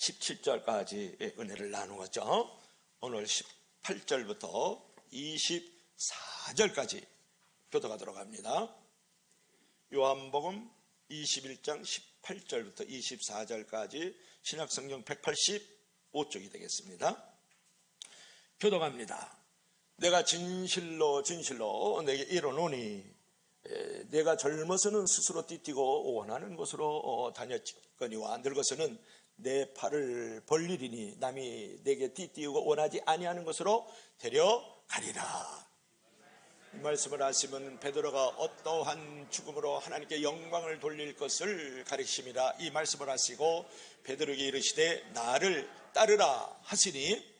17절까지 은혜를 나누었죠. 오늘 18절부터 24절까지 교도가도록 합니다. 요한복음 21장 18절부터 24절까지 신약성경 185쪽이 되겠습니다. 교도갑니다. 내가 진실로 내게 이르노니 내가 젊어서는 스스로 띠뛰고 원하는 곳으로 다녔거니와 늙어서는 내 팔을 벌리리니 남이 내게 띠띠우고 원하지 아니하는 곳으로 데려가리라. 이 말씀을 하시면 베드로가 어떠한 죽음으로 하나님께 영광을 돌릴 것을 가르치심이라. 이 말씀을 하시고 베드로에게 이르시되 나를 따르라 하시니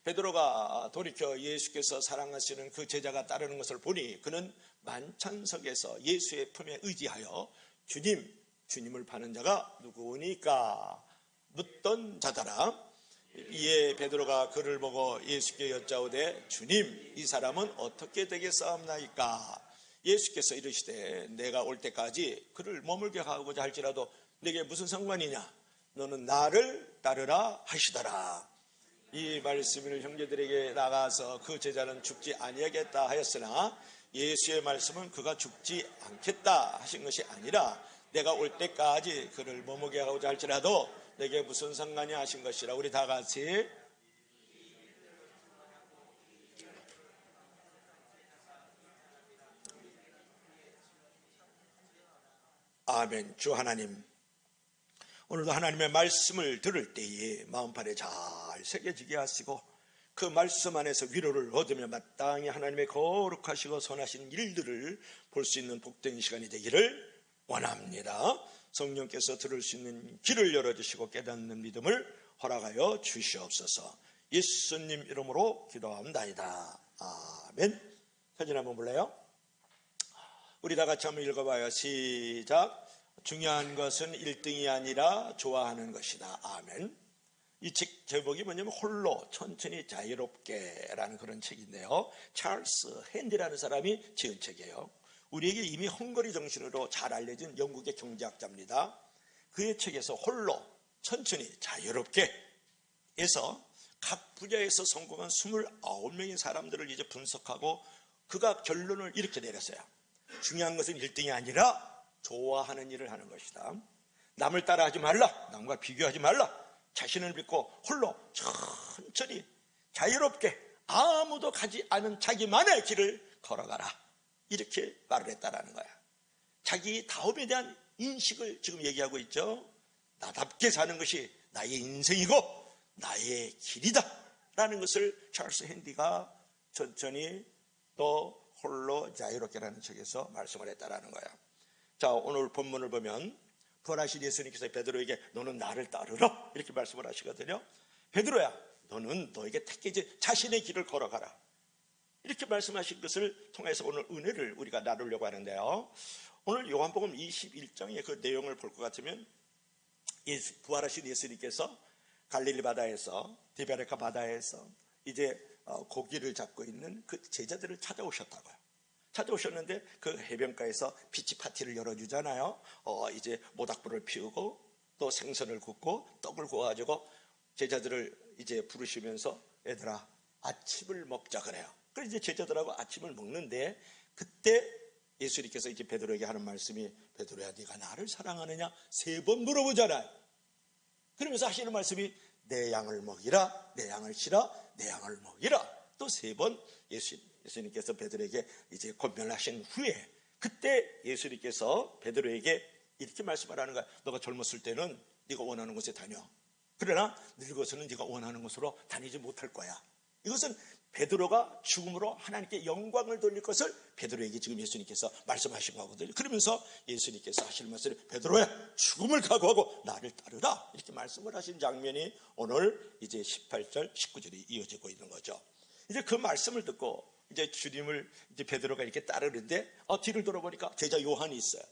베드로가 돌이켜 예수께서 사랑하시는 그 제자가 따르는 것을 보니 그는 만찬석에서 예수의 품에 의지하여 주님을 파는 자가 누구니까 묻던 자더라. 이에 베드로가 그를 보고 예수께 여짜오되 주님, 이 사람은 어떻게 되겠사옵나이까? 예수께서 이르시되 내가 올 때까지 그를 머물게 하고자 할지라도 내게 무슨 상관이냐? 너는 나를 따르라 하시더라. 이 말씀을 형제들에게 나가서 그 제자는 죽지 아니하겠다 하였으나 예수의 말씀은 그가 죽지 않겠다 하신 것이 아니라 내가 올 때까지 그를 머무게 하고자 할지라도 내게 무슨 상관이 하신 것이라. 우리 다 같이 아멘. 주 하나님, 오늘도 하나님의 말씀을 들을 때에 마음판에 잘 새겨지게 하시고 그 말씀 안에서 위로를 얻으며 마땅히 하나님의 거룩하시고 선하신 일들을 볼 수 있는 복된 시간이 되기를 원합니다. 성령께서 들을 수 있는 길을 열어주시고 깨닫는 믿음을 허락하여 주시옵소서. 예수님 이름으로 기도합니다. 아멘. 사진 한번 볼래요? 우리 다 같이 한번 읽어봐요. 시작. 중요한 것은 1등이 아니라 좋아하는 것이다. 아멘. 이 책 제목이 뭐냐면 홀로 천천히 자유롭게 라는 그런 책인데요. 찰스 핸디라는 사람이 지은 책이에요. 우리에게 이미 헝거리 정신으로 잘 알려진 영국의 경제학자입니다. 그의 책에서 홀로 천천히 자유롭게 해서 각 분야에서 성공한 29명의 사람들을 이제 분석하고 그가 결론을 이렇게 내렸어요. 중요한 것은 1등이 아니라 좋아하는 일을 하는 것이다. 남을 따라하지 말라. 남과 비교하지 말라. 자신을 믿고 홀로 천천히 자유롭게 아무도 가지 않은 자기만의 길을 걸어가라. 이렇게 말을 했다라는 거야. 자기 다움에 대한 인식을 지금 얘기하고 있죠. 나답게 사는 것이 나의 인생이고 나의 길이다 라는 것을 찰스 핸디가 천천히 또 홀로 자유롭게라는 책에서 말씀을 했다라는 거야. 자, 오늘 본문을 보면 부활하신 예수님께서 베드로에게 너는 나를 따르라 이렇게 말씀을 하시거든요. 베드로야, 너는 너에게 택해진 자신의 길을 걸어가라. 이렇게 말씀하신 것을 통해서 오늘 은혜를 우리가 나누려고 하는데요. 오늘 요한복음 21장의 그 내용을 볼 것 같으면 부활하신 예수님께서 갈릴리 바다에서 디베레카 바다에서 이제 고기를 잡고 있는 그 제자들을 찾아오셨다고요. 찾아오셨는데 그 해변가에서 비치 파티를 열어주잖아요. 이제 모닥불을 피우고 또 생선을 굽고 떡을 구워가지고 제자들을 이제 부르시면서 얘들아 아침을 먹자 그래요. 그래서 이제 제자들하고 아침을 먹는데 그때 예수님께서 이제 베드로에게 하는 말씀이 베드로야 네가 나를 사랑하느냐 3번 물어보잖아요. 그러면서 하시는 말씀이 내 양을 먹이라, 내 양을 치라, 내 양을 먹이라. 또 3번 예수님께서 베드로에게 이제 권면하신 후에 그때 예수님께서 베드로에게 이렇게 말씀을 하는 거야. 너가 젊었을 때는 네가 원하는 곳에 다녀. 그러나 늙어서는 네가 원하는 곳으로 다니지 못할 거야. 이것은 베드로가 죽음으로 하나님께 영광을 돌릴 것을 베드로에게 지금 예수님께서 말씀하시고 하거든요. 그러면서 예수님께서 하시는 말씀이 베드로야 죽음을 각오하고 나를 따르라 이렇게 말씀을 하신 장면이 오늘 이제 18절 19절이 이어지고 있는 거죠. 이제 그 말씀을 듣고 이제 주님을 이제 베드로가 이렇게 따르는데 뒤를 돌아보니까 제자 요한이 있어요.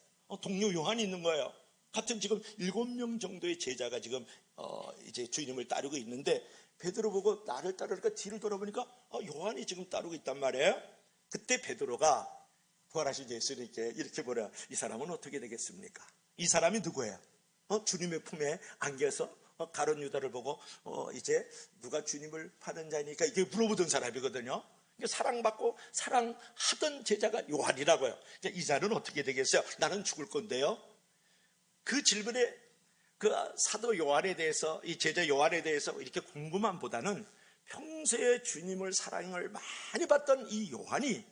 동료 요한이 있는 거예요. 같은 지금 7명 정도의 제자가 지금 이제 주님을 따르고 있는데 베드로 보고 나를 따르니까 뒤를 돌아보니까 요한이 지금 따르고 있단 말이에요. 그때 베드로가 부활하신 예수님께 이렇게 보라. 이 사람은 어떻게 되겠습니까? 이 사람이 누구예요? 주님의 품에 안겨서 가룟 유다를 보고 이제 누가 주님을 파는 자니까 이게 물어보던 사람이거든요. 사랑받고 사랑하던 제자가 요한이라고요. 이 자는 어떻게 되겠어요? 나는 죽을 건데요. 그 질문에 그 사도 요한에 대해서, 이 제자 요한에 대해서 이렇게 궁금함보다는 평소에 주님을 사랑을 많이 받던 이 요한이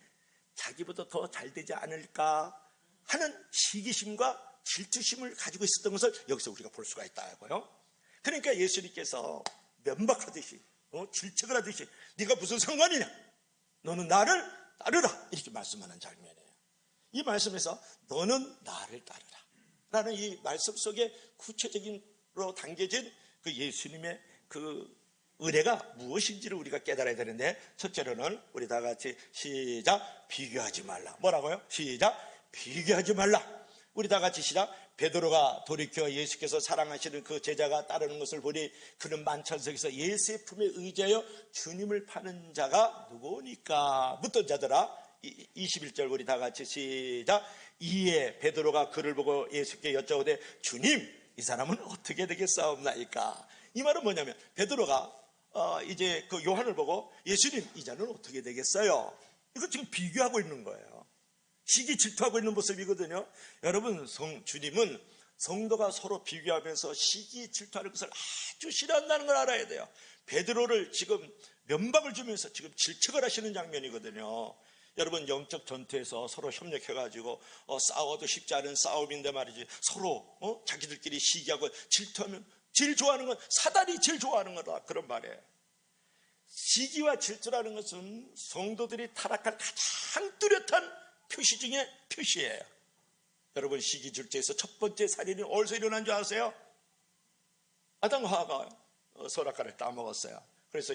자기보다 더 잘 되지 않을까 하는 시기심과 질투심을 가지고 있었던 것을 여기서 우리가 볼 수가 있다고요. 그러니까 예수님께서 면박하듯이 질책을 하듯이 네가 무슨 상관이냐, 너는 나를 따르라, 이렇게 말씀하는 장면이에요. 이 말씀에서 너는 나를 따르라 라는 이 말씀 속에 구체적으로 담겨진 그 예수님의 그 은혜가 무엇인지를 우리가 깨달아야 되는데, 첫째로는 우리 다 같이 시작, 비교하지 말라. 뭐라고요? 시작, 비교하지 말라. 우리 다 같이 시작. 베드로가 돌이켜 예수께서 사랑하시는 그 제자가 따르는 것을 보니 그는 만찬석에서 예수의 품에 의지하여 주님을 파는 자가 누구니까 묻던 자더라. 21절 우리 다 같이 시작. 이에 베드로가 그를 보고 예수께 여쭤오되 주님, 이 사람은 어떻게 되겠사옵나이까? 이 말은 뭐냐면 베드로가 이제 그 요한을 보고 예수님, 이 자는 어떻게 되겠어요? 이거 지금 비교하고 있는 거예요. 시기 질투하고 있는 모습이거든요. 여러분, 주님은 성도가 서로 비교하면서 시기 질투하는 것을 아주 싫어한다는 걸 알아야 돼요. 베드로를 지금 면박을 주면서 지금 질책을 하시는 장면이거든요. 여러분, 영적 전투에서 서로 협력해가지고 싸워도 쉽지 않은 싸움인데 말이지, 서로 자기들끼리 시기하고 질투하면 제일 좋아하는 건 사단이 제일 좋아하는 거다, 그런 말이에요. 시기와 질투라는 것은 성도들이 타락할 가장 뚜렷한 표시 중에 표시예요. 여러분, 시기 질투에서 첫 번째 살인이 어디서 일어난 줄 아세요? 아담과 하와가 선악과를 따먹었어요. 그래서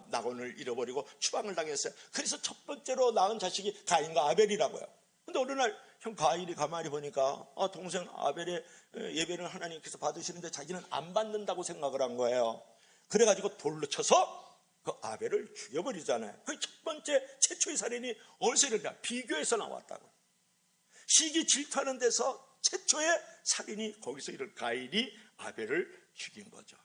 나곤을 잃어버리고 추방을 당했어요. 그래서 첫 번째로 낳은 자식이 가인과 아벨이라고요. 근데 어느 날 형 가인이 가만히 보니까 동생 아벨의 예배는 하나님께서 받으시는데 자기는 안 받는다고 생각을 한 거예요. 그래가지고 돌로 쳐서 그 아벨을 죽여버리잖아요. 그 첫 번째 최초의 살인이 어디서 일어나? 비교에서 나왔다고. 시기 질투하는 데서 최초의 살인이 거기서 가인이 아벨을 죽인 거죠.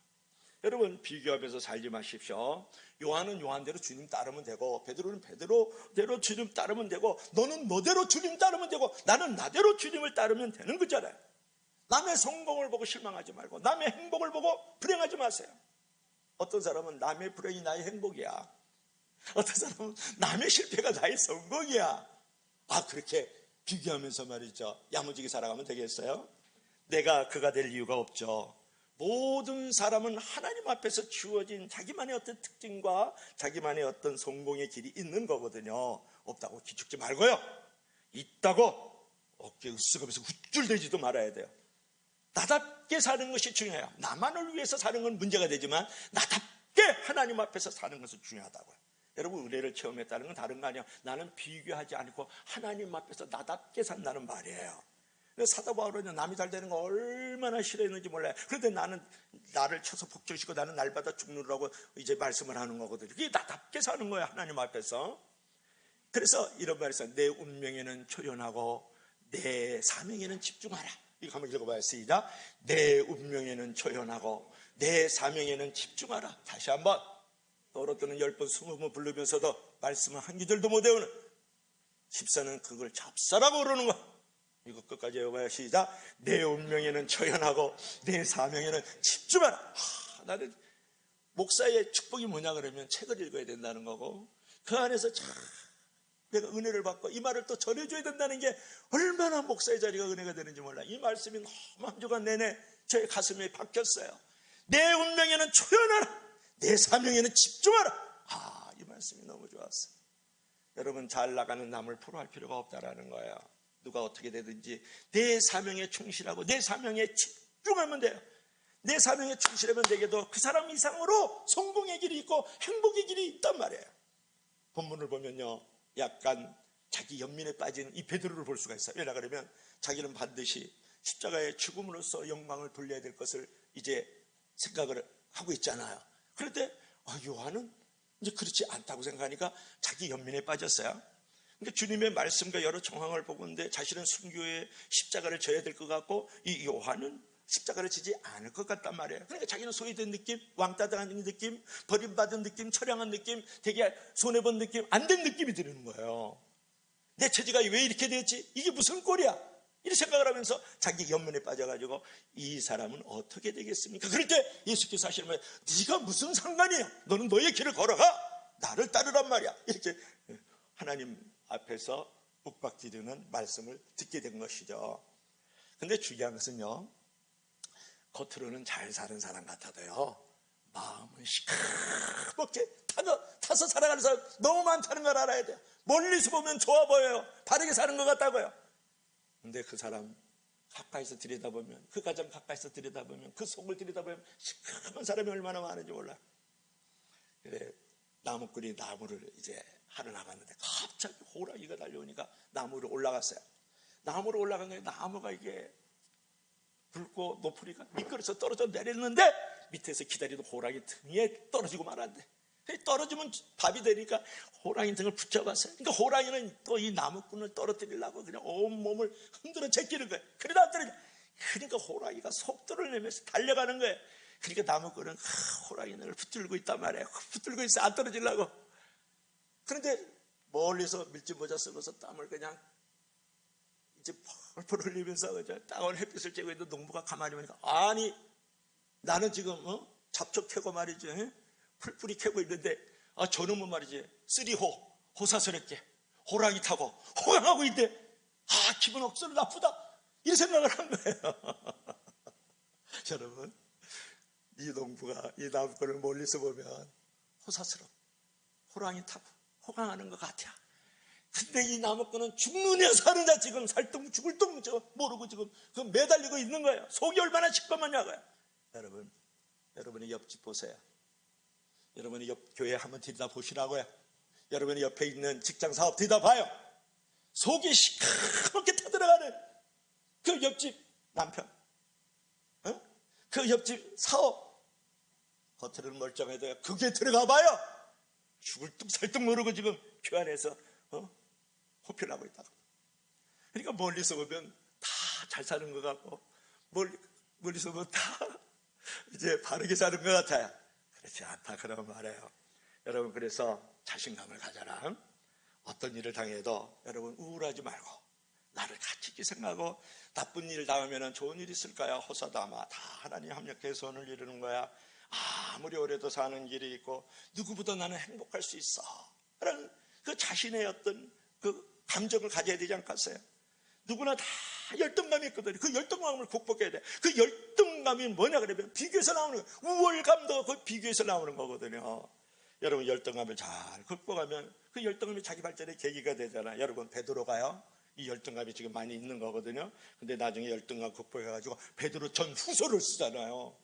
여러분, 비교하면서 살지 마십시오. 요한은 요한대로 주님 따르면 되고, 베드로는 베드로대로 주님 따르면 되고, 너는 너대로 주님 따르면 되고, 나는 나대로 주님을 따르면 되는 거잖아요. 남의 성공을 보고 실망하지 말고 남의 행복을 보고 불행하지 마세요. 어떤 사람은 남의 불행이 나의 행복이야. 어떤 사람은 남의 실패가 나의 성공이야. 그렇게 비교하면서 말이죠, 야무지게 살아가면 되겠어요? 내가 그가 될 이유가 없죠. 모든 사람은 하나님 앞에서 주어진 자기만의 어떤 특징과 자기만의 어떤 성공의 길이 있는 거거든요. 없다고 기죽지 말고요, 있다고 어깨 으쓱하면서 우쭐대지도 말아야 돼요. 나답게 사는 것이 중요해요. 나만을 위해서 사는 건 문제가 되지만 나답게 하나님 앞에서 사는 것은 중요하다고요. 여러분, 은혜를 체험했다는 건 다른 거 아니에요. 나는 비교하지 않고 하나님 앞에서 나답게 산다는 말이에요. 사도 바울은 남이 잘 되는 거 얼마나 싫어했는지 몰라요. 그런데 나는 나를 쳐서 복종시키고 나는 날마다 죽느라고 이제 말씀을 하는 거거든요. 그게 나답게 사는 거예요, 하나님 앞에서. 그래서 이런 말이 있어요. 내 운명에는 초연하고 내 사명에는 집중하라. 이거 한번 읽어봐요. 시작. 내 운명에는 초연하고 내 사명에는 집중하라. 다시 한번. 떨어뜨는 10번 20번 부르면서도 말씀을 한 구절도 못 외우는 집사는 그걸 잡사라고 그러는 거야. 이거 끝까지 외워봐요. 시작. 내 운명에는 초연하고 내 사명에는 집중하라. 나는 목사의 축복이 뭐냐 그러면 책을 읽어야 된다는 거고, 그 안에서 참 내가 은혜를 받고 이 말을 또 전해줘야 된다는 게 얼마나 목사의 자리가 은혜가 되는지 몰라. 이 말씀이 너무 한 주간 내내 제 가슴에 박혔어요. 내 운명에는 초연하라, 내 사명에는 집중하라. 이 말씀이 너무 좋았어요. 여러분, 잘 나가는 남을 포로할 필요가 없다라는 거예요. 누가 어떻게 되든지 내 사명에 충실하고 내 사명에 집중하면 돼요. 내 사명에 충실하면 되게도 그 사람 이상으로 성공의 길이 있고 행복의 길이 있단 말이에요. 본문을 보면요, 약간 자기 연민에 빠진 이 베드로를 볼 수가 있어요. 왜냐 그러면 자기는 반드시 십자가의 죽음으로써 영광을 돌려야 될 것을 이제 생각을 하고 있잖아요. 그런데 요한은 이제 그렇지 않다고 생각하니까 자기 연민에 빠졌어요. 그러니까 주님의 말씀과 여러 정황을 보고 있는데 자신은 순교의 십자가를 져야 될 것 같고, 이 요한은 십자가를 지지 않을 것 같단 말이에요. 그러니까 자기는 소외된 느낌, 왕따당한 느낌, 버림받은 느낌, 처량한 느낌, 되게 손해본 느낌, 안 된 느낌이 드는 거예요. 내 처지가 왜 이렇게 됐지? 이게 무슨 꼴이야? 이런 생각을 하면서 자기 연면에 빠져가지고 이 사람은 어떻게 되겠습니까? 그럴 때 예수께서 하시는 말, 네가 무슨 상관이야? 너는 너의 길을 걸어가, 나를 따르란 말이야. 이렇게 하나님 앞에서 윽박지르는 말씀을 듣게 된 것이죠. 근데 중요한 것은요, 겉으로는 잘 사는 사람 같아도요, 마음은 시커멓게 타서 살아가는 사람 너무 많다는 걸 알아야 돼요. 멀리서 보면 좋아 보여요. 바르게 사는 것 같다고요. 근데 그 사람 가까이서 들여다보면, 그 가정 가까이서 들여다보면, 그 속을 들여다보면 시커먼 사람이 얼마나 많은지 몰라요. 그래, 나무꾼이 나무를 이제 하러 나갔는데 갑자기 호랑이가 달려오니까 나무로 올라갔어요. 나무로 올라간 거에 나무가 이게 붉고 높으니까 미끄러져 떨어져 내렸는데 밑에서 기다리던 호랑이 등에 떨어지고 말았는데, 떨어지면 밥이 되니까 호랑이 등을 붙잡았어요. 그러니까 호랑이는 또 이 나무꾼을 떨어뜨리려고 그냥 온몸을 흔들어 제끼는 거예요. 그러다 안 떨어져. 그러니까 호랑이가 속도를 내면서 달려가는 거예요. 그러니까 나무꾼은 호랑이를 붙들고 있단 말이에요. 붙들고 있어, 안 떨어지려고. 그런데 멀리서 밀짚모자 쓰고서 땀을 그냥 이제 펄펄 흘리면서 그죠, 따가운 햇빛을 쬐고 있는 농부가 가만히 보니까, 아니 나는 지금 잡초 캐고 말이죠, 풀뿌리 캐고 있는데 저놈은 말이지 쓰리호 호사스럽게 호랑이 타고 호강하고 있대. 기분 억수로 나쁘다, 이런 생각을 한 거예요. 여러분, 이 농부가 이 나무꾼을 멀리서 보면 호사스럽고 호랑이 타고 호강하는 것 같아. 근데 이 나무꾼은 죽느냐 사느냐 지금 살등 죽을 똥 모르고 지금 그 매달리고 있는 거예요. 속이 얼마나 시커먼냐고요. 여러분, 여러분의 옆집 보세요. 여러분의 옆 교회 한번 들여다보시라고요. 여러분의 옆에 있는 직장 사업 들여다봐요. 속이 시커멓게 타들어가는 그 옆집 남편, 그 옆집 사업, 겉으로는 멀쩡해도 그게 들어가 봐요. 죽을 뚝 살뚝 모르고 지금 교 안에서 호필하고 있다고. 그러니까 멀리서 보면 다 잘 사는 것 같고, 멀리서 보면 다 이제 바르게 사는 것 같아요. 그렇지 않다 그러면 말해요. 여러분, 그래서 자신감을 가져라. 어떤 일을 당해도 여러분 우울하지 말고 나를 가치 있게 생각하고, 나쁜 일 당하면 좋은 일이 있을까요? 호사다마 다 하나님 합력해서 손을 이루는 거야. 아무리 오래도 사는 길이 있고 누구보다 나는 행복할 수 있어 라는 그 자신의 어떤 그 감정을 가져야 되지 않겠어요? 누구나 다 열등감이 있거든요. 그 열등감을 극복해야 돼. 그 열등감이 뭐냐 그러면 비교에서 나오는 거예요. 우월감도 그 비교에서 나오는 거거든요. 여러분, 열등감을 잘 극복하면 그 열등감이 자기 발전의 계기가 되잖아요. 여러분, 베드로가요, 이 열등감이 지금 많이 있는 거거든요. 근데 나중에 열등감 극복해가지고 베드로 전 후서를 쓰잖아요.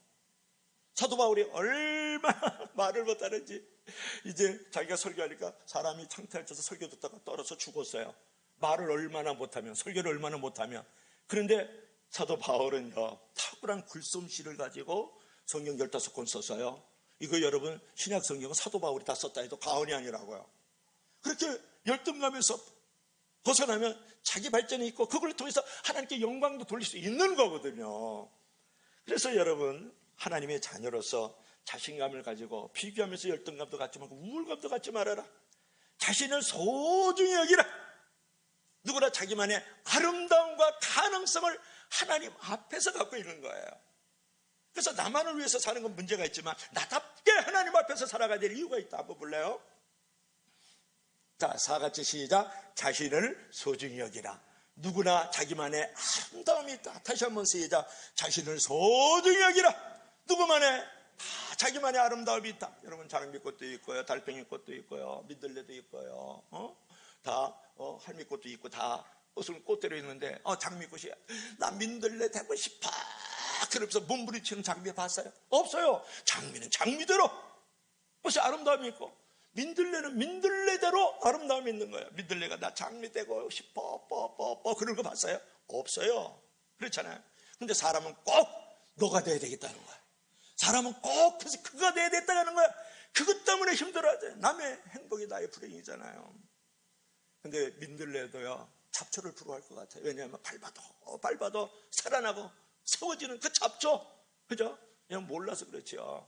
사도 바울이 얼마나 말을 못하는지, 이제 자기가 설교하니까 사람이 창탈 쳐서 설교 듣다가 떨어져 죽었어요. 말을 얼마나 못하면, 설교를 얼마나 못하면. 그런데 사도 바울은요, 탁월한 글솜씨를 가지고 성경 15권 썼어요. 이거 여러분, 신약 성경은 사도 바울이 다 썼다 해도 과언이 아니라고요. 그렇게 열등감에서 벗어나면 자기 발전이 있고 그걸 통해서 하나님께 영광도 돌릴 수 있는 거거든요. 그래서 여러분, 하나님의 자녀로서 자신감을 가지고 비교하면서 열등감도 갖지 말고 우울감도 갖지 말아라. 자신을 소중히 여기라. 누구나 자기만의 아름다움과 가능성을 하나님 앞에서 갖고 있는 거예요. 그래서 나만을 위해서 사는 건 문제가 있지만 나답게 하나님 앞에서 살아가야 될 이유가 있다. 한번 볼래요? 자, 사같이 시작. 자신을 소중히 여기라. 누구나 자기만의 아름다움이 있다. 다시 한번 시작. 자신을 소중히 여기라. 누구만의 다 자기만의 아름다움이 있다. 여러분, 장미꽃도 있고요, 달팽이꽃도 있고요, 민들레도 있고요, 다 할미꽃도 있고 다 무슨 꽃대로 있는데, 장미꽃이 나 민들레 되고 싶어 그러면서 몸부림치는 장미 봤어요? 없어요. 장미는 장미대로 무슨 아름다움이 있고, 민들레는 민들레대로 아름다움이 있는 거예요. 민들레가 나 장미 되고 싶어 그런 거 봤어요? 없어요. 그렇잖아요. 근데 사람은 꼭 너가 돼야 되겠다는 거야. 사람은 꼭 그가 돼야 됐다는 거야. 그것 때문에 힘들어하죠. 남의 행복이 나의 불행이잖아요. 근데 민들레도요, 잡초를 부러워할 것 같아요. 왜냐하면 밟아도 살아나고 세워지는 그 잡초, 그죠? 그냥 몰라서 그렇죠.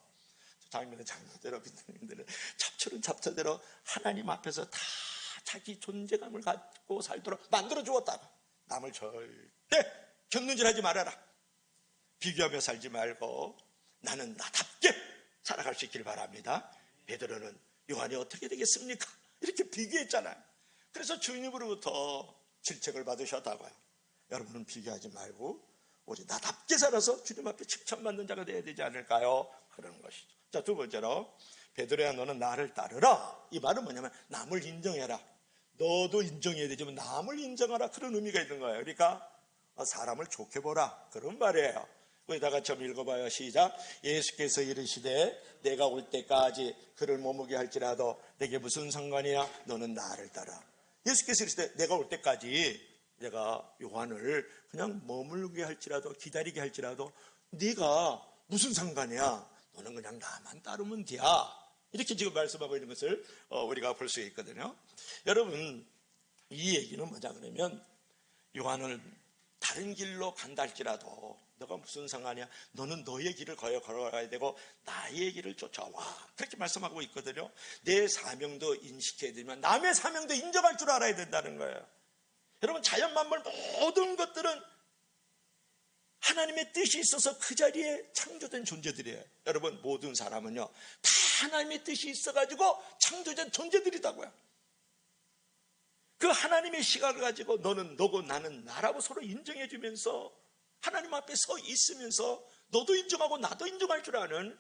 장면은 장면대로, 비님들은 잡초는 잡초대로 하나님 앞에서 다 자기 존재감을 갖고 살도록 만들어 주었다. 남을 절대 견눈질하지 말아라. 비교하며 살지 말고 나는 나답게 살아갈 수 있길 바랍니다. 베드로는 요한이 어떻게 되겠습니까? 이렇게 비교했잖아요. 그래서 주님으로부터 질책을 받으셨다고요. 여러분은 비교하지 말고 우리 나답게 살아서 주님 앞에 칭찬받는 자가 되어야 되지 않을까요? 그러는 것이죠. 자, 두 번째로, 베드로야 너는 나를 따르라. 이 말은 뭐냐면 남을 인정해라. 너도 인정해야 되지만 남을 인정하라. 그런 의미가 있는 거예요. 그러니까 사람을 좋게 보라. 그런 말이에요. 거기다가 좀 읽어봐요. 시작. 예수께서 이르시되 내가 올 때까지 그를 머무게 할지라도 내게 무슨 상관이야? 너는 나를 따라. 예수께서 이르시되 내가 올 때까지 내가 요한을 그냥 머물게 할지라도 기다리게 할지라도 네가 무슨 상관이야? 너는 그냥 나만 따르면 돼야. 이렇게 지금 말씀하고 있는 것을 우리가 볼 수 있거든요. 여러분, 이 얘기는 뭐냐 그러면 요한을 다른 길로 간다 할지라도 너가 무슨 상관이야? 너는 너의 길을 걸어가야 되고 나의 길을 쫓아와. 그렇게 말씀하고 있거든요. 내 사명도 인식해야 되지만 남의 사명도 인정할 줄 알아야 된다는 거예요. 여러분, 자연 만물 모든 것들은 하나님의 뜻이 있어서 그 자리에 창조된 존재들이에요. 여러분, 모든 사람은요 다 하나님의 뜻이 있어가지고 창조된 존재들이다고요. 그 하나님의 시각을 가지고 너는 너고 나는 나라고 서로 인정해 주면서 하나님 앞에 서 있으면서 너도 인정하고 나도 인정할 줄 아는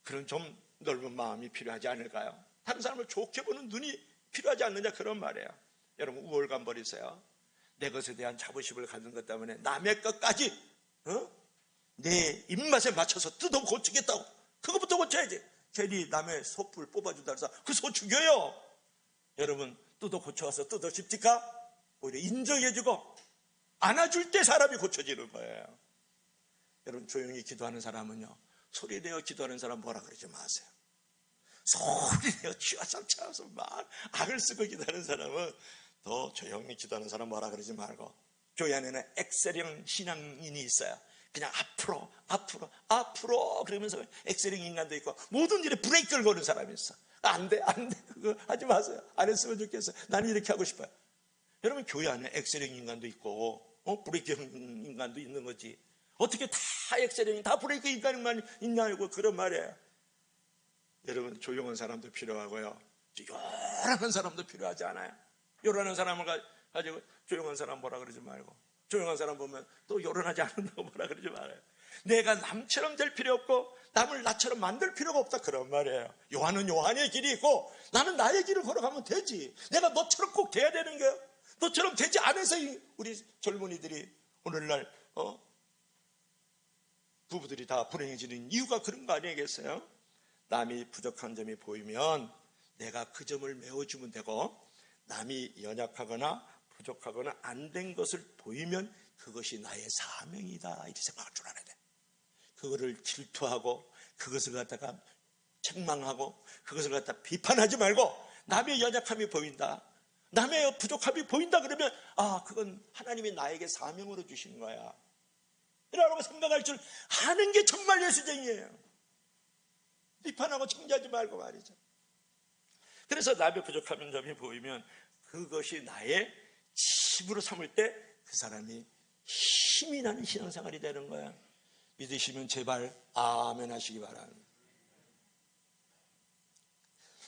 그런 좀 넓은 마음이 필요하지 않을까요? 다른 사람을 좋게 보는 눈이 필요하지 않느냐, 그런 말이에요. 여러분, 우월감 버리세요. 내 것에 대한 자부심을 갖는 것 때문에 남의 것까지 내 입맛에 맞춰서 뜯어 고치겠다고. 그것부터 고쳐야지. 괜히 남의 소풀 뽑아준다 해서 그 소 죽여요. 여러분, 뜯어 고쳐와서 뜯어 줍니까? 오히려 인정해주고 안아줄 때 사람이 고쳐지는 거예요. 여러분, 조용히 기도하는 사람은요 소리내어 기도하는 사람 뭐라 그러지 마세요. 소리내어 쥐와삼 차서 막 악을 쓰고 기도하는 사람은 더 조용히 기도하는 사람 뭐라 그러지 말고, 교회 안에는 엑셀형 신앙인이 있어요. 그냥 앞으로 그러면서 엑셀형 인간도 있고 모든 일에 브레이크를 거는 사람이 있어. 안 돼 그거 하지 마세요. 안 했으면 좋겠어요. 나는 이렇게 하고 싶어요. 여러분, 교회 안에 엑셀형 인간도 있고 브레이크형 인간도 있는 거지. 어떻게 다 엑셀형이 다 브레이크 인간만 있냐고, 그런 말이에요. 여러분, 조용한 사람도 필요하고요 요란한 사람도 필요하지 않아요? 요란한 사람을 가지고 조용한 사람 뭐라 그러지 말고, 조용한 사람 보면 또 요란하지 않는다고 뭐라 그러지 말아요. 내가 남처럼 될 필요 없고 남을 나처럼 만들 필요가 없다, 그런 말이에요. 요한은 요한의 길이 있고 나는 나의 길을 걸어가면 되지. 내가 너처럼 꼭 돼야 되는 거예요. 너처럼 되지 않아서 우리 젊은이들이 오늘날 부부들이 다 불행해지는 이유가 그런 거 아니겠어요? 남이 부족한 점이 보이면 내가 그 점을 메워주면 되고, 남이 연약하거나 부족하거나 안 된 것을 보이면 그것이 나의 사명이다, 이렇게 생각할 줄 알아야 돼. 그거를 질투하고 그것을 갖다가 책망하고 그것을 갖다 비판하지 말고, 남의 연약함이 보인다, 남의 부족함이 보인다 그러면 그건 하나님이 나에게 사명으로 주신 거야, 이라고 생각할 줄 아는 게 정말 예수쟁이에요. 비판하고 청지하지 말고 말이죠. 그래서 남의 부족한 점이 보이면 그것이 나의 집으로 삼을 때 그 사람이 힘이 나는 신앙생활이 되는 거야. 믿으시면 제발 아멘 하시기 바랍니다.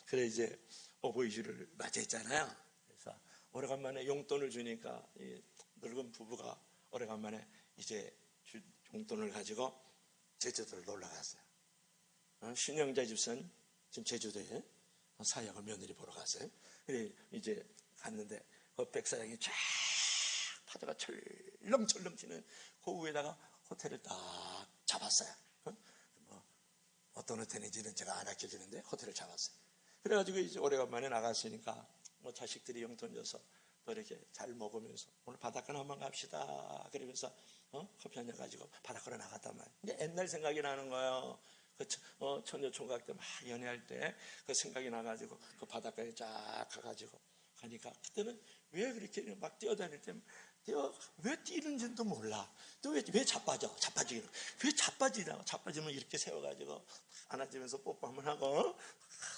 그래 이제 어버이주를 맞이했잖아요. 그래서 오래간만에 용돈을 주니까 이 늙은 부부가 오래간만에 이제 용돈을 가지고 제주도를 놀러 갔어요. 신영자 집사는 지금 제주도에 사역을 며느리 보러 갔어요. 그래 이제 갔는데 그 백사장이 쫙 파도가 철렁철렁 치는 그 위에다가 호텔을 딱 잡았어요. 어떤 호텔인지는 제가 안 알려주는데 호텔을 잡았어요. 그래가지고 이제 오래간만에 나갔으니까 자식들이 용돈 줘서 또 이렇게 잘 먹으면서 오늘 바닷가나 한번 갑시다 그러면서 커피 한잔 가지고 바닷가로 나갔단 말이에요. 근데 옛날 생각이 나는 거예요. 처녀총각 때 막 연애할 때 그 생각이 나가지고 그 바닷가에 쫙 가가지고 가니까 그때는 왜 그렇게 막 뛰어다닐 때 내가 왜 뛰는지도 몰라. 또 왜 자빠지기는. 왜 자빠지냐고. 자빠지면 이렇게 세워가지고 안아주면서 뽀뽀 한번 하고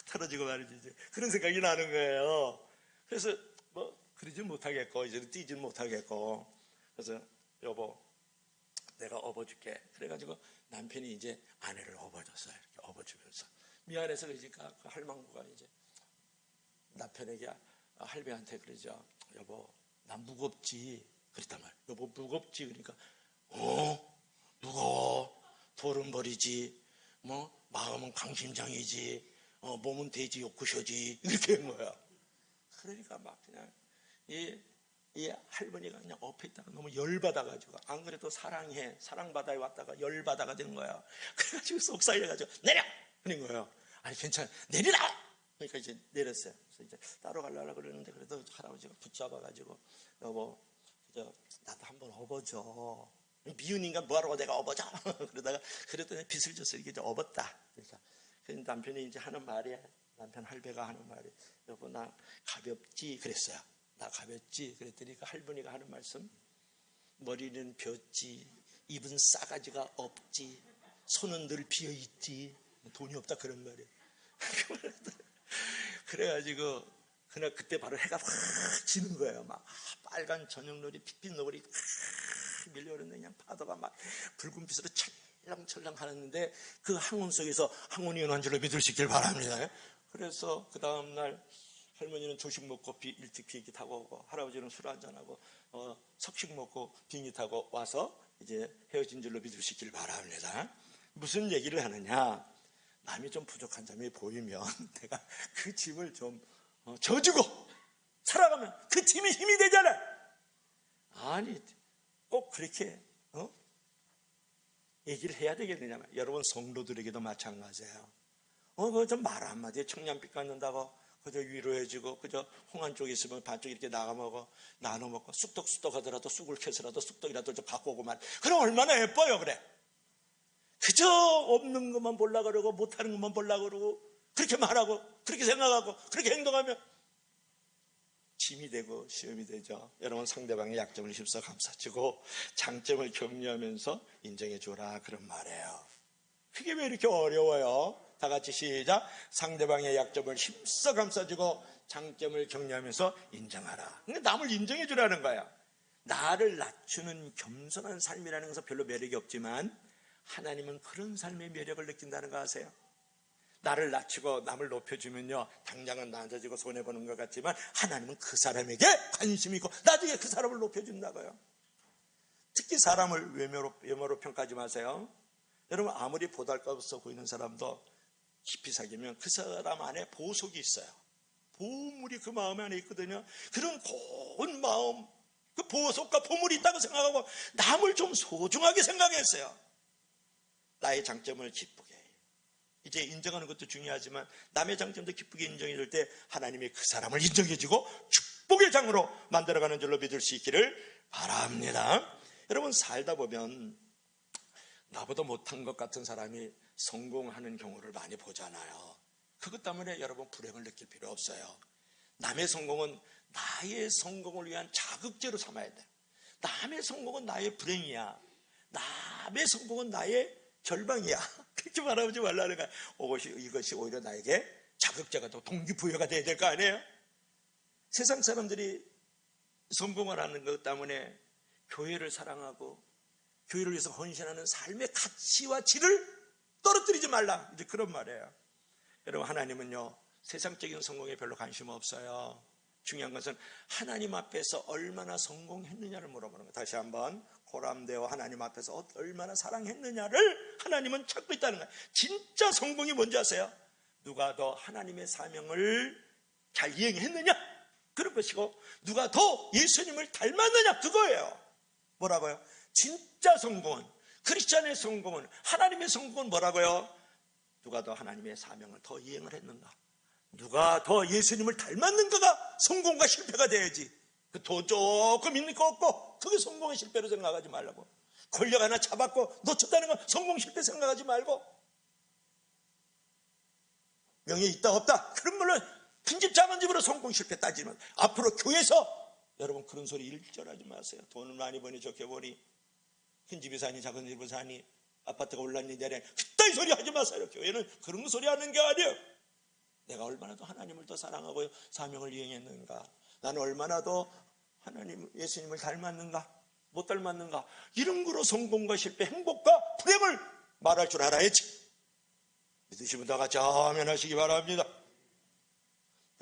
털어지고 말이지. 그런 생각이 나는 거예요. 그래서 뭐 그러지 못하겠고 이제는 뛰지 못하겠고, 그래서 여보 내가 업어줄게. 그래가지고 남편이 이제 아내를 업어줬어요. 이렇게 업어주면서 미안해서 그러니까 그 할망구가 이제 남편에게, 할배한테 그러죠. 여보 나 무겁지. 그랬단 말이에요. 여보 무겁지. 그러니까 무거워. 돌은 버리지. 뭐 마음은 강심장이지. 몸은 돼지 욕구셔지. 이렇게 한 거야. 그러니까 막 그냥 이 할머니가 그냥 엎에 있다가 너무 열받아가지고, 안 그래도 사랑바다에 왔다가 열받아가 되는 거야. 그래가지고 속상해가지고 내려! 그런 거예요. 아니 괜찮아, 내리라! 그러니까 이제 내렸어요. 그래서 이제 따로 가려고 그러는데 그래도 할아버지가 붙잡아가지고 여보 나도 한번 업어줘. 미운인가 뭐하러 내가 업어줘. 그러다가 그랬더니 빚을 줬어. 이게 이제 업었다. 그러니까 남편이 이제 하는 말이, 남편 할배가 하는 말이, 여보 나 가볍지. 그랬어요. 나 가볍지. 그랬더니 그 할머니가 하는 말씀, 머리는 벼지, 입은 싸가지가 없지, 손은 늘 비어있지. 돈이 없다 그런 말이에요. 그래가지고 그날 그때 바로 해가 확 지는 거예요. 막 빨간 저녁놀이 핏빛 너구리 확 밀려오는데 그냥 파도가 막 붉은 빛으로 철랑철랑 하는데 그 항운 속에서 항운이 은한 줄로 믿을 수 있길 바랍니다. 그래서 그 다음날 할머니는 조식 먹고 일찍 비행기 타고 오고, 할아버지는 술 한잔하고 석식 먹고 비행기 타고 와서 이제 헤어진 줄로 믿을 수 있길 바랍니다. 무슨 얘기를 하느냐, 남이 좀 부족한 점이 보이면 내가 그 짐을 좀 져주고 살아가면 그 짐이 힘이 되잖아. 아니 꼭 그렇게 얘기를 해야 되겠느냐. 여러분 성도들에게도 마찬가지예요. 그거 좀 말 한마디에 청량빛 갖는다고 그저 위로해주고, 그저 홍안 쪽에 있으면 반쪽 이렇게 나가먹어, 나눠먹고, 쑥떡쑥떡 하더라도 쑥을 캐서라도 쑥떡이라도 좀 갖고 오고만. 그럼 얼마나 예뻐요. 그래 그저 없는 것만 보려고 그러고 못하는 것만 보려고 그러고 그렇게 말하고 그렇게 생각하고 그렇게 행동하면 짐이 되고 시험이 되죠. 여러분 상대방의 약점을 힘써 감싸주고 장점을 격려하면서 인정해 주라, 그런 말이에요. 그게 왜 이렇게 어려워요? 다 같이 시작. 상대방의 약점을 힘써 감싸주고 장점을 격려하면서 인정하라. 그러니까 남을 인정해 주라는 거야. 나를 낮추는 겸손한 삶이라는 것은 별로 매력이 없지만 하나님은 그런 삶의 매력을 느낀다는 거 아세요? 나를 낮추고 남을 높여주면요, 당장은 낮아지고 손해보는 것 같지만 하나님은 그 사람에게 관심이 있고 나중에 그 사람을 높여준다고요. 특히 사람을 외모로 평가하지 마세요. 여러분 아무리 보잘것없어 보이는 사람도 깊이 사귀면 그 사람 안에 보석이 있어요. 보물이 그 마음 안에 있거든요. 그런 고운 마음, 그 보석과 보물이 있다고 생각하고 남을 좀 소중하게 생각했어요. 나의 장점을 기쁘게 해요. 이제 인정하는 것도 중요하지만 남의 장점도 기쁘게 인정해 줄 때 하나님이 그 사람을 인정해 주고 축복의 장으로 만들어가는 줄로 믿을 수 있기를 바랍니다. 여러분 살다 보면 나보다 못한 것 같은 사람이 성공하는 경우를 많이 보잖아요. 그것 때문에 여러분 불행을 느낄 필요 없어요. 남의 성공은 나의 성공을 위한 자극제로 삼아야 돼. 남의 성공은 나의 불행이야. 남의 성공은 나의 절망이야. 그렇게 말하지 말라는 거야. 이것이 오히려 나에게 자극제가 더 동기부여가 돼야 될 거 아니에요? 세상 사람들이 성공을 하는 것 때문에 교회를 사랑하고 교회를 위해서 헌신하는 삶의 가치와 질을 떨어뜨리지 말라, 이제 그런 말이에요. 여러분 하나님은요 세상적인 성공에 별로 관심 없어요. 중요한 것은 하나님 앞에서 얼마나 성공했느냐를 물어보는 거예요. 다시 한번, 고람되어 하나님 앞에서 얼마나 사랑했느냐를 하나님은 찾고 있다는 거예요. 진짜 성공이 뭔지 아세요? 누가 더 하나님의 사명을 잘 이행했느냐, 그런 것이고 누가 더 예수님을 닮았느냐, 그거예요. 뭐라고요? 진짜 성공은, 크리스찬의 성공은, 하나님의 성공은 뭐라고요? 누가 더 하나님의 사명을 더 이행을 했는가, 누가 더 예수님을 닮았는가가 성공과 실패가 돼야지. 그 돈 조금 있는 거 없고 그게 성공의 실패로 생각하지 말라고. 권력 하나 잡았고 놓쳤다는 건 성공 실패 생각하지 말고, 명예 있다 없다 그런 걸로 큰 집 작은 집으로 성공 실패 따지면 앞으로 교회에서 여러분 그런 소리 일절하지 마세요. 돈을 많이 버니 좋게 버니 큰 집이 사니 작은 집이 사니 아파트가 올랐니 내려니 그따위 소리 하지 마세요. 교회는 그런 소리 하는 게 아니에요. 내가 얼마나 더 하나님을 더 사랑하고 사명을 이행했는가, 나는 얼마나 더 하나님 예수님을 닮았는가 못 닮았는가, 이런 거로 성공과 실패, 행복과 불행을 말할 줄 알아야지. 믿으시면 다 같이 아멘 하시기 바랍니다.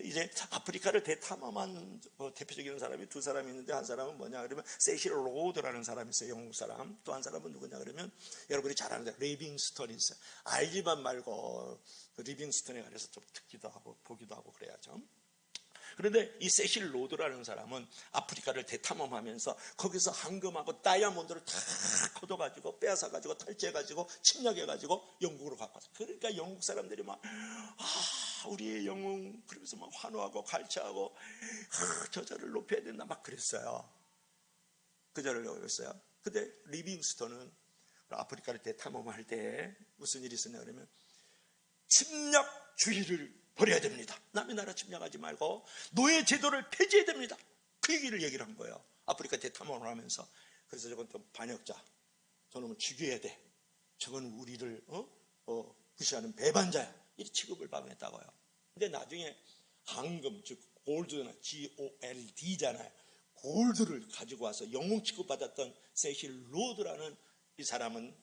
이제 아프리카를 대탐험한 대표적인 사람이 두 사람이 있는데, 한 사람은 뭐냐 그러면 세실 로드라는 사람이 있어요, 영국 사람. 또 한 사람은 누구냐 그러면 여러분이 잘 아는데 리빙스턴이 있어요. 알지만 말고 그 리빙스턴에 가서 좀 듣기도 하고 보기도 하고 그래야죠. 그런데 이 세실 로드라는 사람은 아프리카를 대탐험하면서 거기서 황금하고 다이아몬드를 다 걷어가지고 빼앗아가지고 탈취해가지고 침략해가지고 영국으로 갖고 왔어요. 그러니까 영국 사람들이 막 우리의 영웅 그러면서 막 환호하고 갈채하고 저자를 높여야 된다 막 그랬어요. 그 절을 외웠어요. 근데 리빙스턴은 아프리카를 대탐험할 때 무슨 일이 있었냐 그러면 침략주의를 버려야 됩니다. 남의 나라 침략하지 말고 노예 제도를 폐지해야 됩니다. 그 얘기를 한 거예요. 아프리카 대탐험을 하면서. 그래서 저건 또 반역자, 저놈을 죽여야 돼, 저건 우리를 무시하는 배반자야, 이 취급을 받았다고요. 근데 나중에 황금, 즉 골드나 GOLD잖아요. 골드를 가지고 와서 영웅 취급받았던 세실 로드라는 이 사람은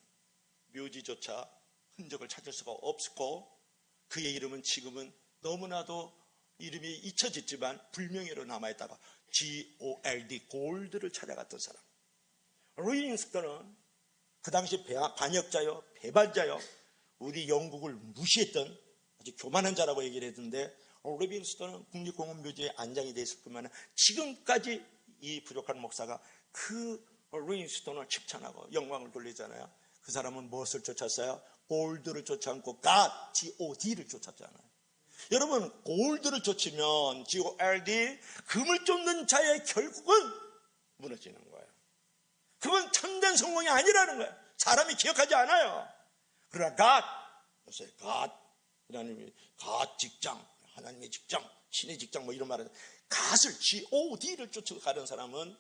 묘지조차 흔적을 찾을 수가 없었고, 그의 이름은 지금은 너무나도 이름이 잊혀졌지만 불명예로 남아있다가 GOLD, 골드를 찾아갔던 사람. 리빙스턴은 그 당시 반역자요, 배반자요, 우리 영국을 무시했던 아주 교만한 자라고 얘기를 했는데, 리빙스턴은 국립공원묘지에 안장이 되어 있을 뿐만 아니라 지금까지 이 부족한 목사가 그 리빙스턴을 칭찬하고 영광을 돌리잖아요. 그 사람은 무엇을 쫓았어요? 골드를 쫓지 않고 GOD를 쫓았잖아요. 여러분, 골드를 쫓으면 GOLD, 금을 쫓는 자의 결국은 무너지는 거예요. 그건 참된 성공이 아니라는 거예요. 사람이 기억하지 않아요. 그러나 God, 하나님의 God 직장, 하나님의 직장, 신의 직장 뭐 이런 말은 God을 GOD를 쫓아가는 사람은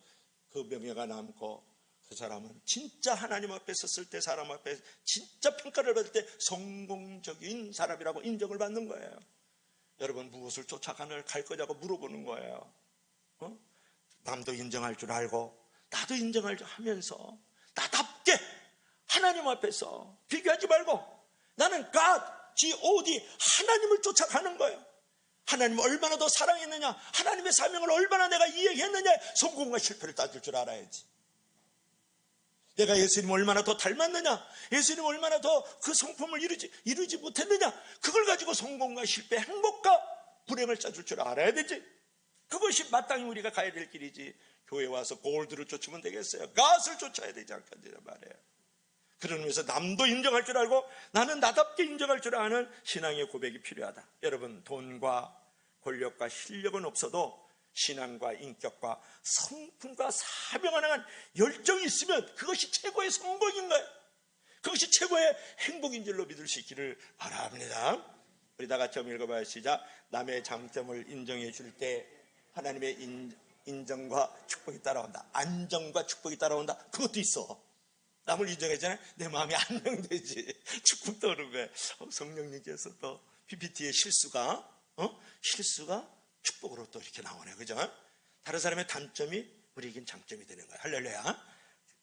그 명예가 남고, 그 사람은 진짜 하나님 앞에 섰을 때, 사람 앞에 진짜 평가를 받을 때 성공적인 사람이라고 인정을 받는 거예요. 여러분, 무엇을 쫓아갈 거냐고 물어보는 거예요. 남도 인정할 줄 알고 나도 인정할 줄 하면서 나답게 하나님 앞에서 비교하지 말고 나는 God, GOD, 하나님을 쫓아가는 거예요. 하나님을 얼마나 더 사랑했느냐, 하나님의 사명을 얼마나 내가 이해했느냐, 성공과 실패를 따질 줄 알아야지. 내가 예수님을 얼마나 더 닮았느냐, 예수님을 얼마나 더 그 성품을 이루지 못했느냐, 그걸 가지고 성공과 실패, 행복과 불행을 짜줄 줄 알아야 되지. 그것이 마땅히 우리가 가야 될 길이지. 교회 와서 골드를 쫓으면 되겠어요? 갓을 쫓아야 되지 않겠느냐 말이에요. 그런 의미에서 남도 인정할 줄 알고 나는 나답게 인정할 줄 아는 신앙의 고백이 필요하다. 여러분, 돈과 권력과 실력은 없어도 신앙과 인격과 성품과 사명을 향한 열정이 있으면 그것이 최고의 성공인 거예요. 그것이 최고의 행복인 줄로 믿을 수 있기를 바랍니다. 우리 다 같이 한번 읽어봐요. 시작. 남의 장점을 인정해 줄 때 하나님의 인정과 축복이 따라온다. 안정과 축복이 따라온다. 그것도 있어. 남을 인정했잖아요. 내 마음이 안정되지. 축복도 오는 거예요. 성령님께서 또 PPT의 실수가 축복으로 또 이렇게 나오네요. 그죠? 다른 사람의 단점이 우리에겐 장점이 되는 거예요. 할렐루야.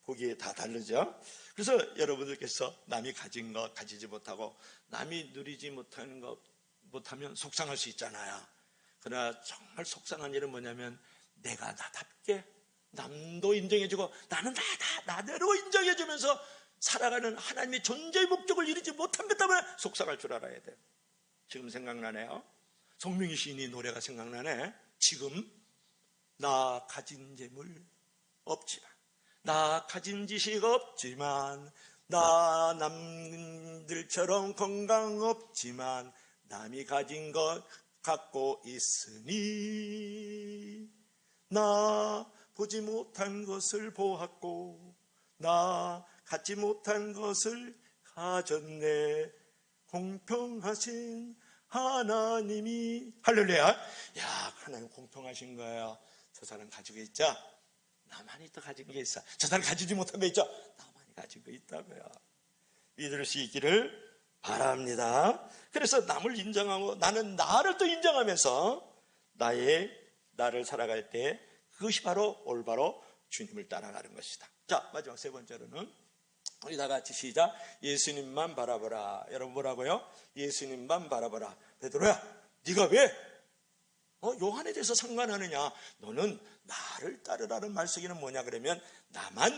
보기에 다 다르죠? 그래서 여러분들께서 남이 가진 것 가지지 못하고 남이 누리지 못하는 것 못하면 속상할 수 있잖아요. 그러나 정말 속상한 일은 뭐냐면 내가 나답게 남도 인정해주고 나는 나대로 인정해주면서 살아가는 하나님의 존재의 목적을 이루지 못한 것 때문에 속상할 줄 알아야 돼요. 지금 생각나네요. 송명희 시인의 노래가 생각나네. 지금 나 가진 재물 없지만, 나 가진 지식 없지만, 나 남들처럼 건강 없지만 남이 가진 것 갖고 있으니 나 보지 못한 것을 보았고 나 갖지 못한 것을 가졌네. 공평하신 하나님이, 할렐루야. 야, 하나님 공평하신 거예요. 저 사람 가지고 있죠? 나만이 또 가진 게 있어. 저 사람 가지지 못한 거 있죠? 나만이 가진 거 있다고요. 믿을 수 있기를 바랍니다. 그래서 남을 인정하고 나는 나를 또 인정하면서 나를 살아갈 때 그것이 바로 올바로 주님을 따라가는 것이다. 자, 마지막 세 번째로는 우리 다 같이 시작. 예수님만 바라보라. 여러분 뭐라고요? 예수님만 바라보라. 베드로야, 네가 왜 요한에 대해서 상관하느냐? 너는 나를 따르라는 말씀이 뭐냐 그러면 나만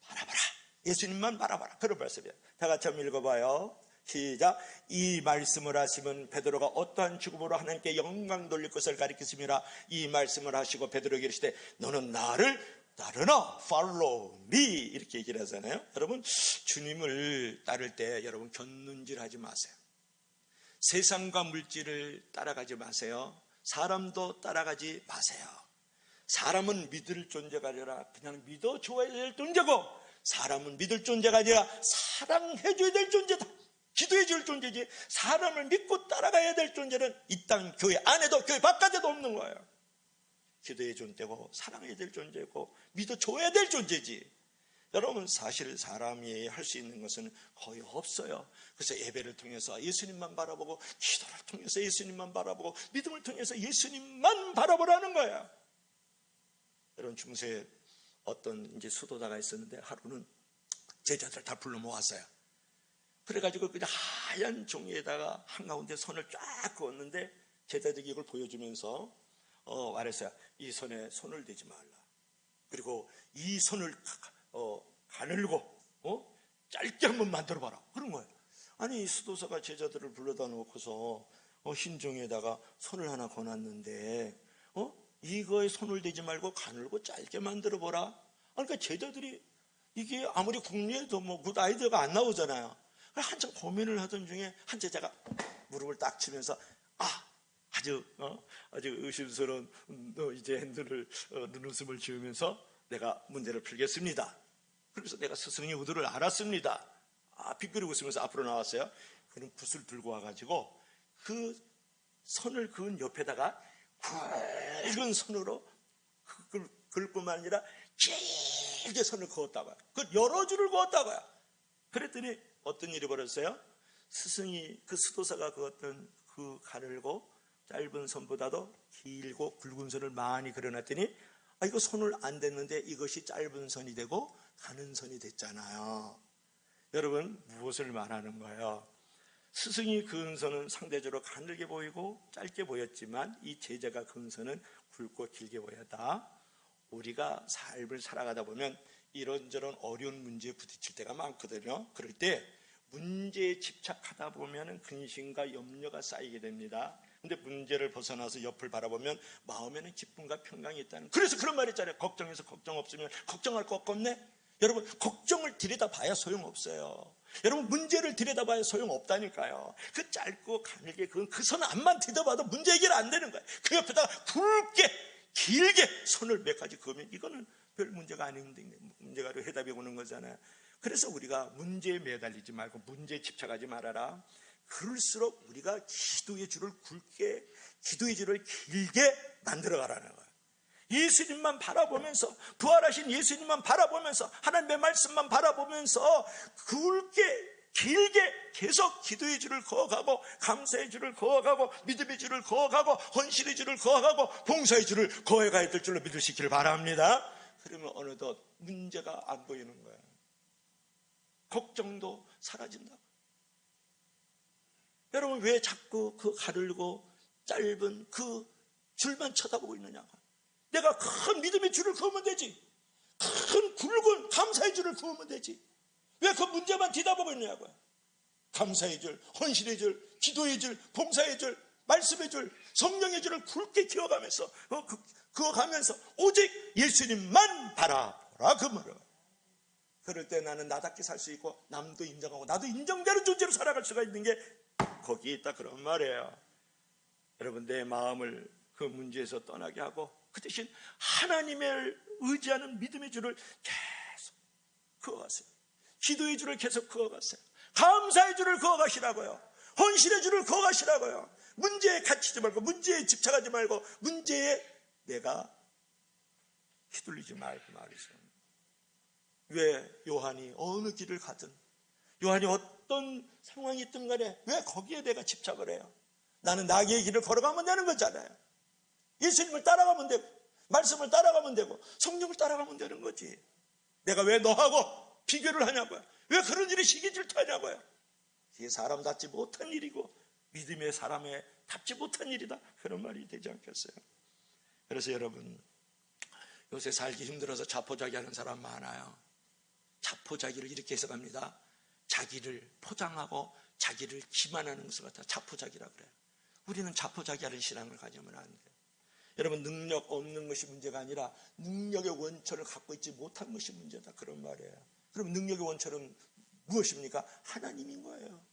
바라봐라. 예수님만 바라봐라. 그런 말씀이에요. 다 같이 한번 읽어봐요. 시작. 이 말씀을 하시면 베드로가 어떠한 죽음으로 하나님께 영광 돌릴 것을 가리켰습니다. 이 말씀을 하시고 베드로에게 이르시되 너는 나를 따르라. Follow me. 이렇게 얘기를 하잖아요. 여러분 주님을 따를 때 여러분 곁눈질 하지 마세요. 세상과 물질을 따라가지 마세요. 사람도 따라가지 마세요. 사람은 믿을 존재가 아니라 그냥 믿어줘야 될 존재고, 사람은 믿을 존재가 아니라 사랑해줘야 될 존재다. 기도해줄 존재지. 사람을 믿고 따라가야 될 존재는 이 땅 교회 안에도 교회 바깥에도 없는 거예요. 기도해줄 존재고 사랑해야 될 존재고 믿어줘야 될 존재지. 여러분 사실 사람이 할 수 있는 것은 거의 없어요. 그래서 예배를 통해서 예수님만 바라보고, 기도를 통해서 예수님만 바라보고, 믿음을 통해서 예수님만 바라보라는 거예요. 여러분 중세에 어떤 이제 수도자가 있었는데 하루는 제자들 다 불러 모았어요. 그래가지고 그냥 하얀 종이에다가 한가운데 선을 쫙 그었는데 제자들이 이걸 보여주면서 말했어요. 이 선에 손을 대지 말라. 그리고 이 선을 가늘고 짧게 한번 만들어봐라. 그런 거예요. 아니 수도사가 제자들을 불러다 놓고서 흰 종이에다가 손을 하나 거놨는데 이거에 손을 대지 말고 가늘고 짧게 만들어보라. 그러니까 제자들이 이게 아무리 궁리해도 뭐 굿 아이디어가 안 나오잖아요. 한참 고민을 하던 중에 한 제자가 무릎을 딱 치면서 아주 의심스러운 이제 눈웃음을 지으면서 내가 문제를 풀겠습니다. 그래서 내가 스승의 의도를 알았습니다. 빙그리고 웃으면서 앞으로 나왔어요. 그는 붓을 들고 와가지고 그 선을 그은 옆에다가 굵은 선으로 그을 뿐만 아니라 길게 선을 그었다고요. 그 여러 줄을 그었다고요. 그랬더니 어떤 일이 벌어졌어요? 스승이 그 수도사가 그었던 그 가늘고 짧은 선보다도 길고 굵은 선을 많이 그려놨더니 이거 손을 안 댔는데 이것이 짧은 선이 되고 가는 선이 됐잖아요. 여러분 무엇을 말하는 거예요? 스승이 그은 선은 상대적으로 가늘게 보이고 짧게 보였지만 이 제자가 그은 선은 굵고 길게 보였다. 우리가 삶을 살아가다 보면 이런저런 어려운 문제에 부딪힐 때가 많거든요. 그럴 때 문제에 집착하다 보면 근심과 염려가 쌓이게 됩니다. 근데 문제를 벗어나서 옆을 바라보면 마음에는 기쁨과 평강이 있다는. 그래서 그런 말 있잖아요. 걱정해서 걱정 없으면 걱정할 거 없네. 여러분 걱정을 들여다봐야 소용없어요. 여러분 문제를 들여다봐야 소용없다니까요. 그 짧고 가늘게 그 선 앞만 들여다봐도 문제 해결 안 되는 거예요. 그 옆에다가 굵게 길게 손을 몇 가지 그으면 이거는 별 문제가 아닌데 문제가 해답이 오는 거잖아요. 그래서 우리가 문제에 매달리지 말고 문제에 집착하지 말아라. 그럴수록 우리가 기도의 줄을 굵게, 기도의 줄을 길게 만들어가라는 거예요. 예수님만 바라보면서, 부활하신 예수님만 바라보면서, 하나님의 말씀만 바라보면서 굵게 길게 계속 기도의 줄을 그어가고, 감사의 줄을 그어가고, 믿음의 줄을 그어가고, 헌신의 줄을 그어가고, 봉사의 줄을 그어가야 될 줄로 믿으시기를 바랍니다. 그러면 어느덧 문제가 안 보이는 거예요. 걱정도 사라진다. 여러분 왜 자꾸 그 가늘고 짧은 그 줄만 쳐다보고 있느냐고. 내가 큰 믿음의 줄을 그으면 되지. 큰 굵은 감사의 줄을 그으면 되지. 왜 그 문제만 뒤다보고 있느냐고요. 감사의 줄, 헌신의 줄, 기도의 줄, 봉사의 줄, 말씀의 줄, 성령의 줄을 굵게 키워가면서 그어가면서 오직 예수님만 바라보라 그 말이에요. 그럴 때 나는 나답게 살 수 있고 남도 인정하고 나도 인정되는 존재로 살아갈 수가 있는 게 거기에 있다 그런 말이에요. 여러분 내 마음을 그 문제에서 떠나게 하고 그 대신 하나님을 의지하는 믿음의 줄을 계속 그어가세요. 기도의 줄을 계속 그어가세요. 감사의 줄을 그어가시라고요. 헌신의 줄을 그어가시라고요. 문제에 갇히지 말고 문제에 집착하지 말고 문제에 내가 휘둘리지 말고 말이죠. 왜 요한이 어느 길을 가든, 요한이 어떤 상황이 있든 간에 왜 거기에 내가 집착을 해요? 나는 나의 길을 걸어가면 되는 거잖아요. 예수님을 따라가면 되고, 말씀을 따라가면 되고, 성령을 따라가면 되는 거지. 내가 왜 너하고 비교를 하냐고요? 왜 그런 일이 시기 질투하냐고요? 이게 사람답지 못한 일이고 믿음의 사람에 답지 못한 일이다, 그런 말이 되지 않겠어요? 그래서 여러분, 요새 살기 힘들어서 자포자기하는 사람 많아요. 자포자기를 이렇게 해석합니다. 자기를 포장하고 자기를 기만하는 것을 갖다 자포자기라고 그래요. 우리는 자포자기하는 신앙을 가지면 안 돼요. 여러분, 능력 없는 것이 문제가 아니라 능력의 원천을 갖고 있지 못한 것이 문제다, 그런 말이에요. 그럼 능력의 원천은 무엇입니까? 하나님인 거예요.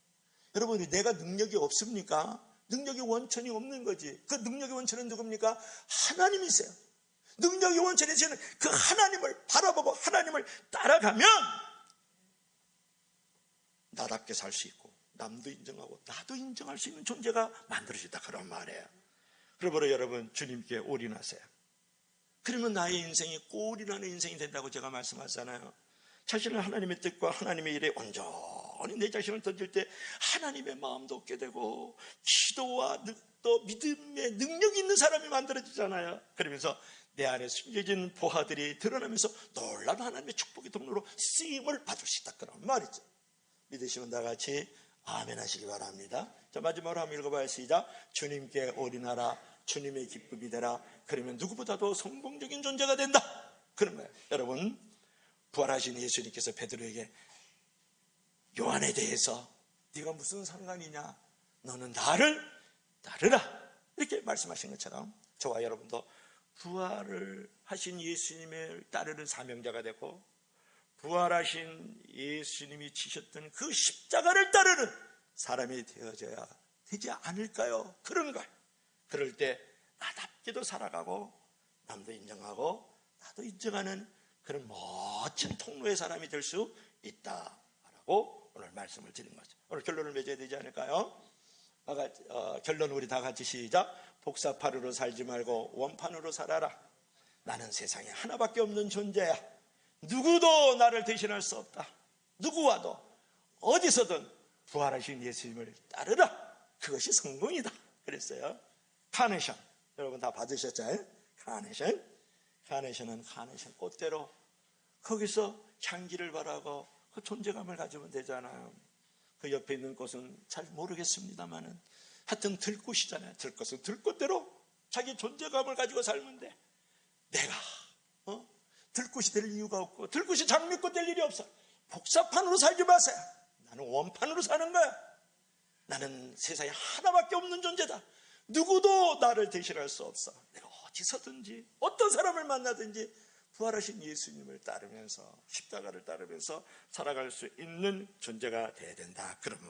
여러분, 내가 능력이 없습니까? 능력의 원천이 없는 거지. 그 능력의 원천은 누굽니까? 하나님이세요. 능력의 원천이 저는 그 하나님을 바라보고 하나님을 따라가면 나답게 살 수 있고 남도 인정하고 나도 인정할 수 있는 존재가 만들어진다, 그런 말이에요. 그러므로 여러분, 주님께 올인하세요. 그러면 나의 인생이 올인하는 인생이 된다고 제가 말씀하잖아요. 자신을 하나님의 뜻과 하나님의 일에 온전히 내 자신을 던질 때 하나님의 마음도 얻게 되고 기도와 또 믿음의 능력이 있는 사람이 만들어지잖아요. 그러면서 내 안에 숨겨진 보화들이 드러나면서 놀라운 하나님의 축복의 통로로 쓰임을 받을 수 있다, 그런 말이죠. 믿으시면 다 같이 아멘 하시기 바랍니다. 자, 마지막으로 한번 읽어봐요. 시작. 주님께 올인하라. 주님의 기쁨이 되라. 그러면 누구보다도 성공적인 존재가 된다, 그런 거예요. 여러분, 부활하신 예수님께서 베드로에게 요한에 대해서 네가 무슨 상관이냐, 너는 나를 따르라, 이렇게 말씀하신 것처럼 저와 여러분도 부활을 하신 예수님을 따르는 사명자가 되고 부활하신 예수님이 지셨던 그 십자가를 따르는 사람이 되어져야 되지 않을까요? 그런 거예요. 그럴 때 나답게도 살아가고 남도 인정하고 나도 인정하는 그런 멋진 통로의 사람이 될 수 있다라고 오늘 말씀을 드린 거죠. 오늘 결론을 맺어야 되지 않을까요? 결론 우리 다 같이 시작. 복사판으로 살지 말고 원판으로 살아라. 나는 세상에 하나밖에 없는 존재야. 누구도 나를 대신할 수 없다. 누구와도 어디서든 부활하신 예수님을 따르라. 그것이 성공이다, 그랬어요. 카네이션, 여러분 다 받으셨죠? 카네이션은 카네이션 꽃대로 거기서 향기를 바라고 그 존재감을 가지면 되잖아요. 그 옆에 있는 꽃은 잘 모르겠습니다만은 하여튼 들꽃이잖아요. 들꽃은 들꽃대로 자기 존재감을 가지고 살면 돼. 내가 들꽃이 될 이유가 없고 들꽃이 장미꽃 될 일이 없어. 복사판으로 살지 마세요. 나는 원판으로 사는 거야. 나는 세상에 하나밖에 없는 존재다. 누구도 나를 대신할 수 없어. 내가 어디서든지 어떤 사람을 만나든지 부활하신 예수님을 따르면서 십자가를 따르면서 살아갈 수 있는 존재가 돼야 된다, 그런